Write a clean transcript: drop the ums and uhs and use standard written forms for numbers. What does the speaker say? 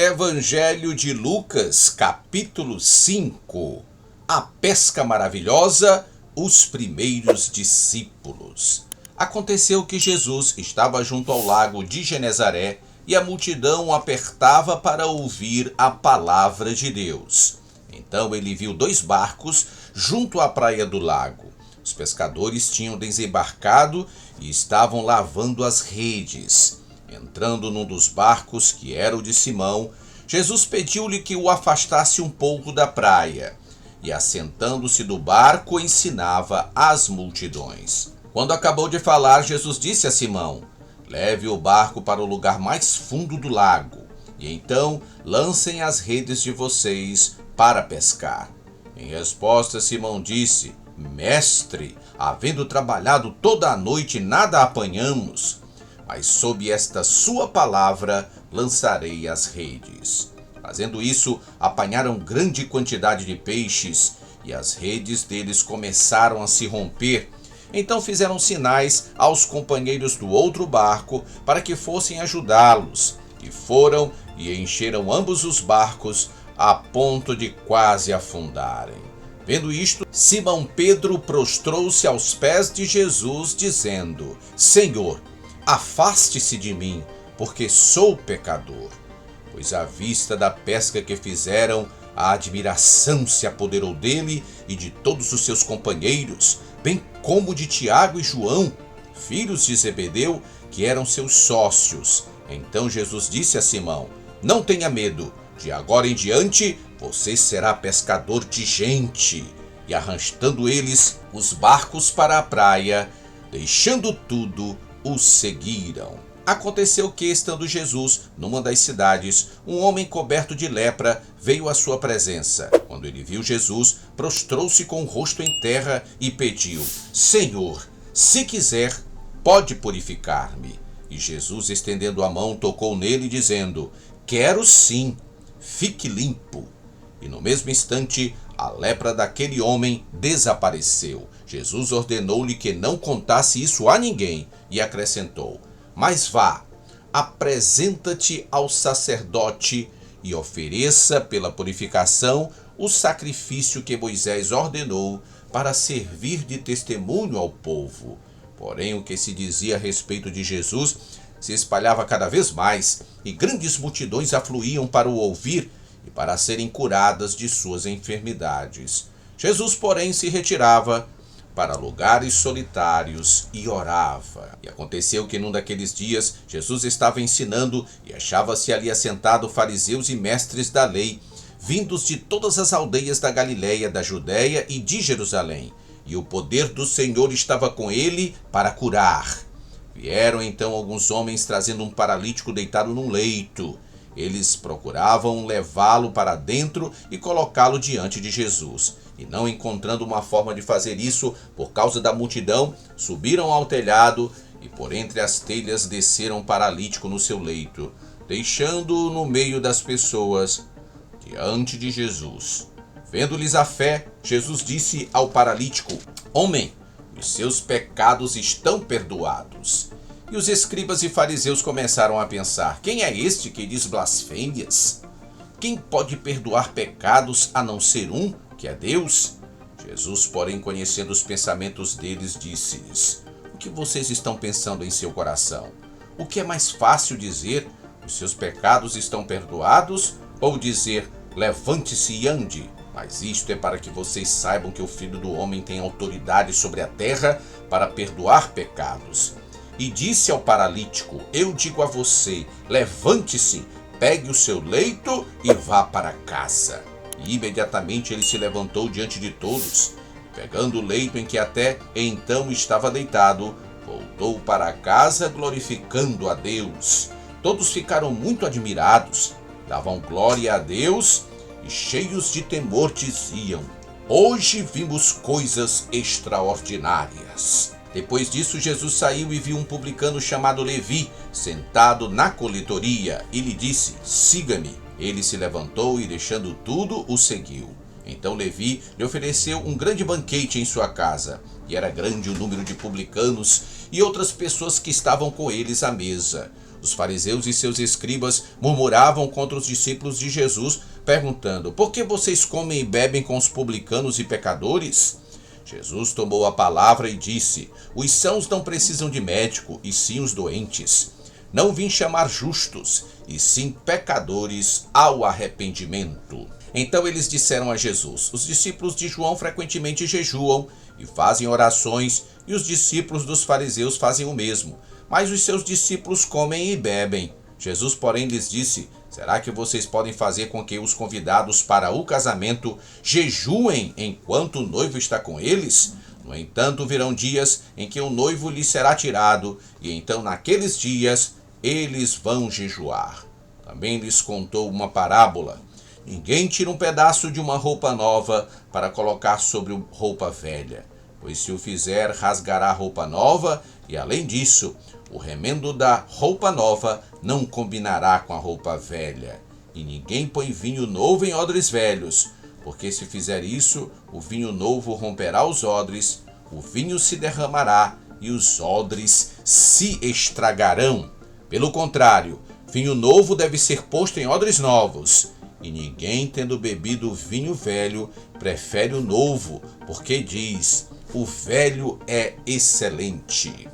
Evangelho de Lucas, capítulo 5. A pesca maravilhosa, os primeiros discípulos. Aconteceu que Jesus estava junto ao lago de Genezaré e a multidão o apertava para ouvir a palavra de Deus. Então ele viu 2 barcos junto à praia do lago. Os pescadores tinham desembarcado e estavam lavando as redes. Entrando num dos barcos, que era o de Simão, Jesus pediu-lhe que o afastasse um pouco da praia, e assentando-se do barco, ensinava as multidões. Quando acabou de falar, Jesus disse a Simão: leve o barco para o lugar mais fundo do lago, e então lancem as redes de vocês para pescar. Em resposta, Simão disse: Mestre, havendo trabalhado toda a noite, nada apanhamos, mas sob esta sua palavra lançarei as redes. Fazendo isso, apanharam grande quantidade de peixes, e as redes deles começaram a se romper. Então fizeram sinais aos companheiros do outro barco para que fossem ajudá-los, e foram e encheram ambos os barcos a ponto de quase afundarem. Vendo isto, Simão Pedro prostrou-se aos pés de Jesus, dizendo: Senhor, afaste-se de mim, porque sou pecador. Pois à vista da pesca que fizeram, a admiração se apoderou dele e de todos os seus companheiros, bem como de Tiago e João, filhos de Zebedeu, que eram seus sócios. Então Jesus disse a Simão: não tenha medo, de agora em diante você será pescador de gente. E arrastando eles os barcos para a praia, deixando tudo, os seguiram. Aconteceu que, estando Jesus numa das cidades, um homem coberto de lepra veio à sua presença. Quando ele viu Jesus, prostrou-se com o rosto em terra e pediu: Senhor, se quiser, pode purificar-me. E Jesus, estendendo a mão, tocou nele, dizendo: quero sim, fique limpo. E no mesmo instante, a lepra daquele homem desapareceu. Jesus ordenou-lhe que não contasse isso a ninguém e acrescentou: mas vá, apresenta-te ao sacerdote e ofereça pela purificação o sacrifício que Moisés ordenou para servir de testemunho ao povo. Porém, o que se dizia a respeito de Jesus se espalhava cada vez mais, e grandes multidões afluíam para o ouvir e para serem curadas de suas enfermidades. Jesus, porém, se retirava para lugares solitários e orava. E aconteceu que num daqueles dias Jesus estava ensinando e achava-se ali assentado fariseus e mestres da lei, vindos de todas as aldeias da Galiléia, da Judéia e de Jerusalém. E o poder do Senhor estava com ele para curar. Vieram então alguns homens trazendo um paralítico deitado num leito. Eles procuravam levá-lo para dentro e colocá-lo diante de Jesus. E não encontrando uma forma de fazer isso por causa da multidão, subiram ao telhado e por entre as telhas desceram o paralítico no seu leito, deixando-o no meio das pessoas, diante de Jesus. Vendo-lhes a fé, Jesus disse ao paralítico: homem, os seus pecados estão perdoados. E os escribas e fariseus começaram a pensar: quem é este que diz blasfêmias? Quem pode perdoar pecados a não ser um, que é Deus? Jesus, porém, conhecendo os pensamentos deles, disse-lhes: o que vocês estão pensando em seu coração? O que é mais fácil dizer: os seus pecados estão perdoados? Ou dizer: levante-se e ande? Mas isto é para que vocês saibam que o Filho do Homem tem autoridade sobre a terra para perdoar pecados. E disse ao paralítico: eu digo a você, levante-se, pegue o seu leito e vá para casa. E imediatamente ele se levantou diante de todos. Pegando o leito em que até então estava deitado, voltou para casa glorificando a Deus. Todos ficaram muito admirados, davam glória a Deus e cheios de temor diziam: hoje vimos coisas extraordinárias. Depois disso, Jesus saiu e viu um publicano chamado Levi, sentado na coletoria, e lhe disse: siga-me. Ele se levantou e, deixando tudo, o seguiu. Então Levi lhe ofereceu um grande banquete em sua casa, e era grande o número de publicanos e outras pessoas que estavam com eles à mesa. Os fariseus e seus escribas murmuravam contra os discípulos de Jesus, perguntando: por que vocês comem e bebem com os publicanos e pecadores? Jesus tomou a palavra e disse: os sãos não precisam de médico, e sim os doentes. Não vim chamar justos, e sim pecadores ao arrependimento. Então eles disseram a Jesus: os discípulos de João frequentemente jejuam e fazem orações, e os discípulos dos fariseus fazem o mesmo, mas os seus discípulos comem e bebem. Jesus, porém, lhes disse: será que vocês podem fazer com que os convidados para o casamento jejuem enquanto o noivo está com eles? No entanto, virão dias em que o noivo lhes será tirado, e então naqueles dias eles vão jejuar. Também lhes contou uma parábola: ninguém tira um pedaço de uma roupa nova para colocar sobre roupa velha, pois se o fizer, rasgará a roupa nova, e além disso, o remendo da roupa nova não combinará com a roupa velha. E ninguém põe vinho novo em odres velhos, porque se fizer isso, o vinho novo romperá os odres, o vinho se derramará e os odres se estragarão. Pelo contrário, vinho novo deve ser posto em odres novos. E ninguém, tendo bebido vinho velho, prefere o novo, porque diz: o velho é excelente.